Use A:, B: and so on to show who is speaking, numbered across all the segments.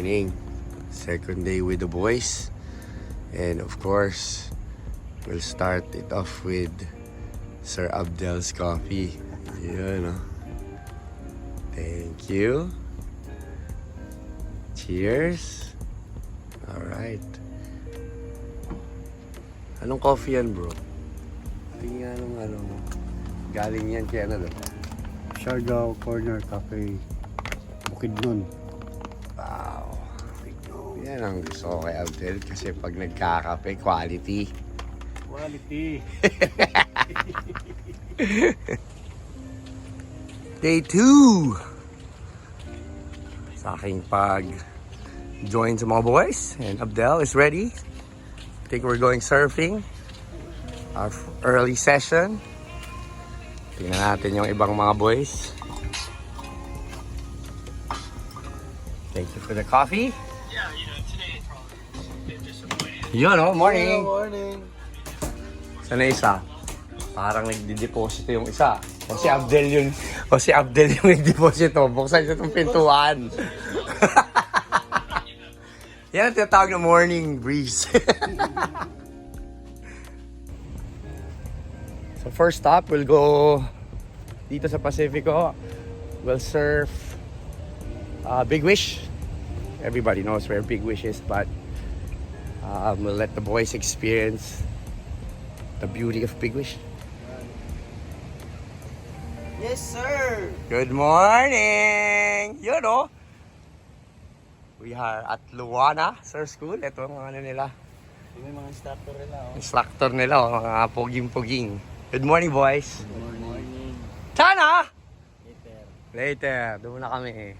A: morning. Second day with the boys. And of course, we'll start it off with Sir Abdel's coffee. Yun, oh. Thank you. Cheers. Alright. Anong coffee yan, bro? Tingnan ano. Galing yan kaya na doon.
B: Siargao Corner Cafe, Bukidnon.
A: Wow. Yan ang gusto ko kay Abdel kasi pag nagkakape, quality.
B: Quality.
A: Day 2 sa aking pag-join sa mga boys. And Abdel is ready. I think we're going surfing. Our early session. Tingnan natin yung ibang mga boys. Thank you for the coffee.
C: Yeah, today it's probably a bit disappointing.
A: Yun, oh, morning.
B: Morning.
A: Sana isa? Parang nagdi-deposito yung isa. O si Abdel yun. O si Abdel yung nagdeposito. Buksan siya itong pintuan. Yan ang tinatawag na morning breeze. So first stop, we'll go dito sa Pacifico. We'll surf Big Wish. Everybody knows where Big Wish is, but we'll let the boys experience the beauty of Big Wish.
B: Yes, sir.
A: Good morning! Yun, oh. We are at Luana Surf School. Ito ang ano nila.
B: May mga instructor nila.
A: Instructor nila, oh, mga puging-puging. Good morning, boys.
B: Good morning.
A: Sana!
B: Later.
A: Later. Doon na kami eh.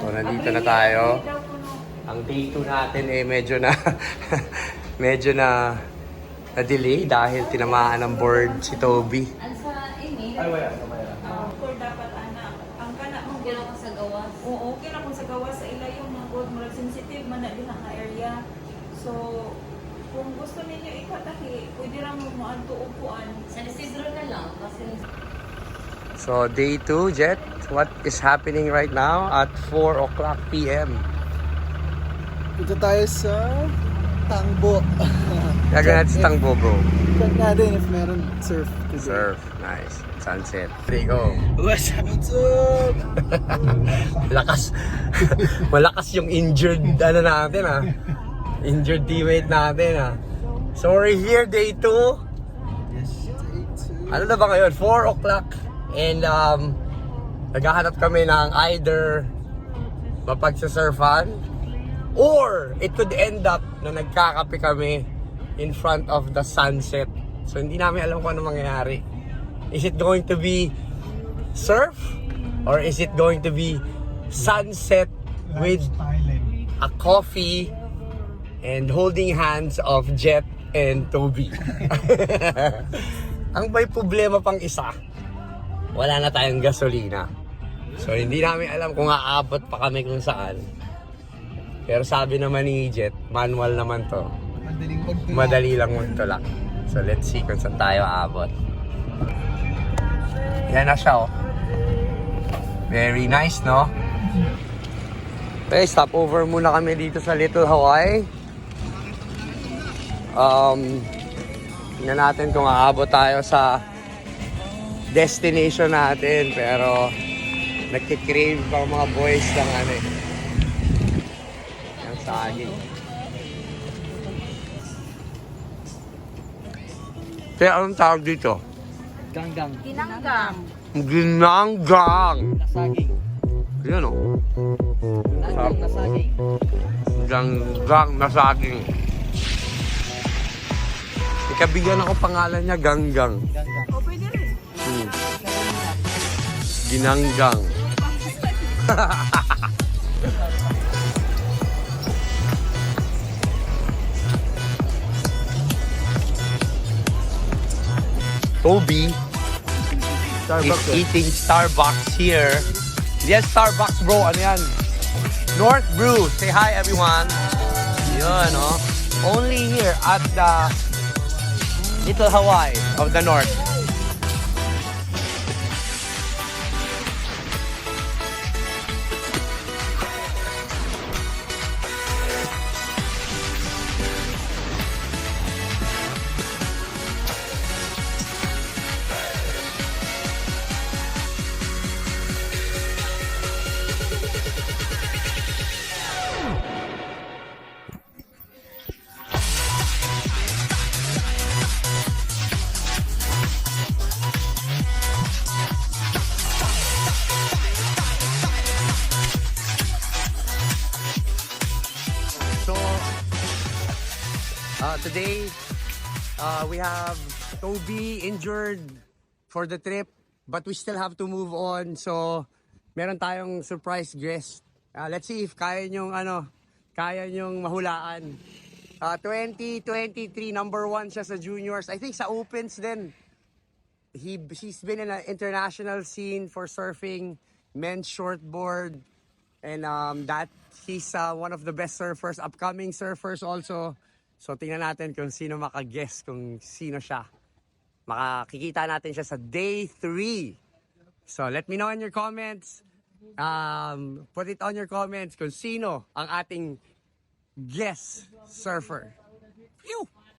A: So nandito na tayo. Ang day 2 natin eh medyo na na-delay dahil tinamaan ng board si Toby.
B: Ay, wala.
D: Or dapat anak, ang kana mong
E: Kailan ko sa gawas.
D: oo, okay na kung sa gawas sa ila yung mga gold murag sensitive man na din ang area. So kung gusto ninyo ikataki, pwede lang mo moadto upuan.
E: Sa Isidro na lang. Kasi
A: So day 2, Jet, what is happening right now at 4 o'clock p.m.?
B: Dito tayo sa Tangbo.
A: Gagawin natin sa Tangbo, bro.
B: Check natin if meron surf today.
A: Surf, nice. Sunset. There you go.
B: What's up?
A: Lakas. Malakas yung injured ano natin ah. Injured teammate natin ah. So we're here day 2.
B: Yes, day 2.
A: Ano na ba ngayon? 4 o'clock. And naghahanap kami ng either mapagsasurfan or it could end up na nagkakape kami in front of the sunset. So hindi namin alam kung ano mangyayari. Is it going to be surf or is it going to be sunset with a coffee and holding hands of Jet and Toby? Ang may problema pang isa, wala na tayong gasolina. So hindi namin alam kung aabot pa kami kung saan. Pero sabi naman ni Jet, manual naman to. Madali lang magtulak. So let's see kung saan tayo aabot. Yan na siya, oh. Very nice, no? Okay, stop over muna kami dito sa Little Hawaii. Tingnan natin kung aabot tayo sa destination natin, pero nagkikrave pa ang mga boys ng ano eh, ng saging. Kaya anong tawag dito?
B: Ganggang.
D: Ginanggang.
A: Ginanggang.
B: Nasaging.
A: Yan o.
B: Ganggang nasaging.
A: Ganggang na saging. Ikabigyan ako pangalan niya, Ganggang.
B: Ganggang.
D: O, pwede rin.
A: Ginanggang. Toby is eating Starbucks here. Yes, Starbucks bro. Ano yan? North Brew. Say hi everyone. Yun, no? Only here at the Little Hawaii of the North. So, today, we have Toby injured for the trip, but we still have to move on. So, meron tayong surprise guest. Let's see if kaya nyong mahulaan. 2023, number 1 siya sa juniors. I think sa opens din. She's been in an international scene for surfing, men's shortboard, and that he's one of the best surfers, upcoming surfers also. So tingnan natin kung sino makaguess kung sino siya. Makikita natin siya sa day 3. So let me know in your comments. Put it on your comments kung sino ang ating guest surfer. Phew!